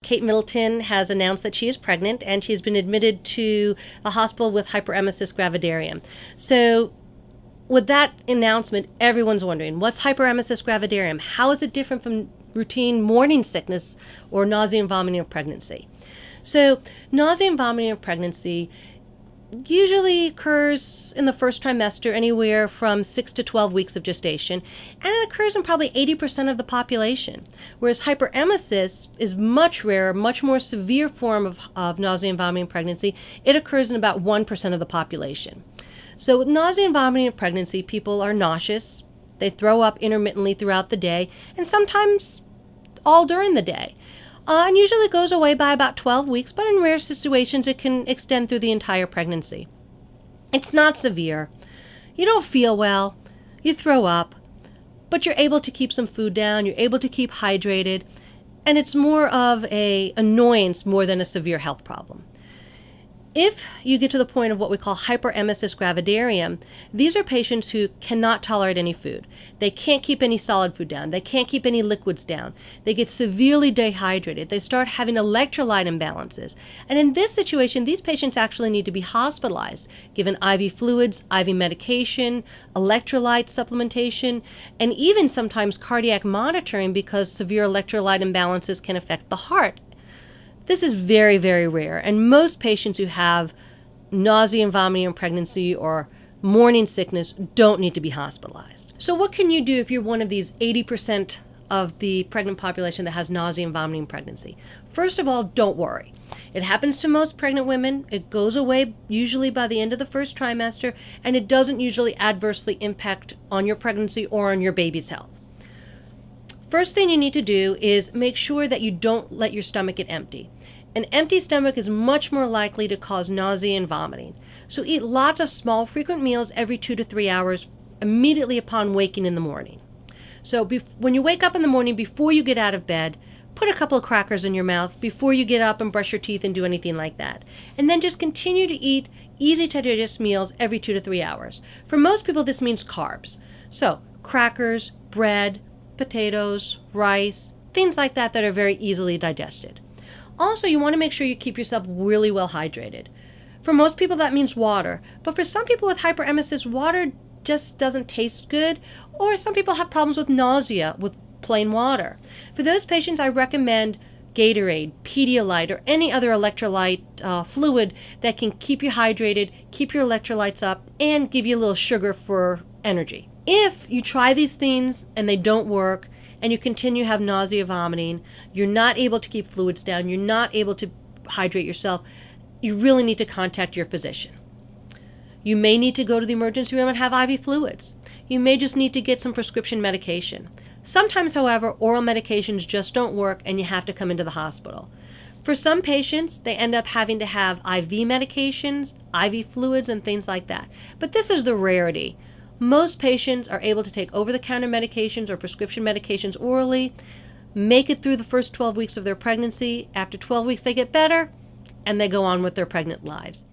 Kate Middleton has announced that she is pregnant and she's been admitted to a hospital with hypermesis gravidarum. So with that announcement, everyone's wondering, what's hypermesis gravidarum? How is it different from routine morning sickness or nausea and vomiting of pregnancy? So nausea and vomiting of pregnancy usually occurs in the first trimester, anywhere from 6 to 12 weeks of gestation, and it occurs in probably 80% of the population. Whereas hyperemesis is much rarer, much more severe form of nausea and vomiting in pregnancy. It occurs in about 1% of the population. So with nausea and vomiting in pregnancy, people are nauseous. They throw up intermittently throughout the day, and sometimes all during the day. And usually goes away by about 12 weeks, but in rare situations it can extend through the entire pregnancy. It's not severe. You don't feel well, you throw up, but you're able to keep some food down, you're able to keep hydrated, and it's more of an annoyance more than a severe health problem. If you get to the point of what we call hyperemesis gravidarum, these are patients who cannot tolerate any food. They can't keep any solid food down. They can't keep any liquids down. They get severely dehydrated. They start having electrolyte imbalances. And in this situation, these patients actually need to be hospitalized, given IV fluids, IV medication, electrolyte supplementation, and even sometimes cardiac monitoring because severe electrolyte imbalances can affect the heart. This is very, very rare, and most patients who have nausea and vomiting in pregnancy or morning sickness don't need to be hospitalized. So what can you do if you're one of these 80% of the pregnant population that has nausea and vomiting in pregnancy? First of all, don't worry. It happens to most pregnant women. It goes away usually by the end of the first trimester, and it doesn't usually adversely impact on your pregnancy or on your baby's health. First thing you need to do is make sure that you don't let your stomach get empty. An empty stomach is much more likely to cause nausea and vomiting. So eat lots of small, frequent meals every 2 to 3 hours immediately upon waking in the morning. So when you wake up in the morning, before you get out of bed, put a couple of crackers in your mouth before you get up and brush your teeth and do anything like that. And then just continue to eat easy to digest meals every 2 to 3 hours. For most people, this means carbs. So crackers, bread, potatoes, rice, things like that that are very easily digested. Also, you want to make sure you keep yourself really well hydrated. For most people, that means water. But for some people with hyperemesis, water just doesn't taste good. Or some people have problems with nausea with plain water. For those patients, I recommend Gatorade, Pedialyte, or any other electrolyte fluid that can keep you hydrated, keep your electrolytes up, and give you a little sugar for energy. If you try these things and they don't work, and you continue to have nausea, vomiting, you're not able to keep fluids down, you're not able to hydrate yourself, you really need to contact your physician. You may need to go to the emergency room and have IV fluids. You may just need to get some prescription medication. Sometimes, however, oral medications just don't work and you have to come into the hospital. For some patients, they end up having to have IV medications, IV fluids, and things like that. But this is the rarity. Most patients are able to take over-the-counter medications or prescription medications orally, make it through the first 12 weeks of their pregnancy. After 12 weeks, they get better, and they go on with their pregnant lives.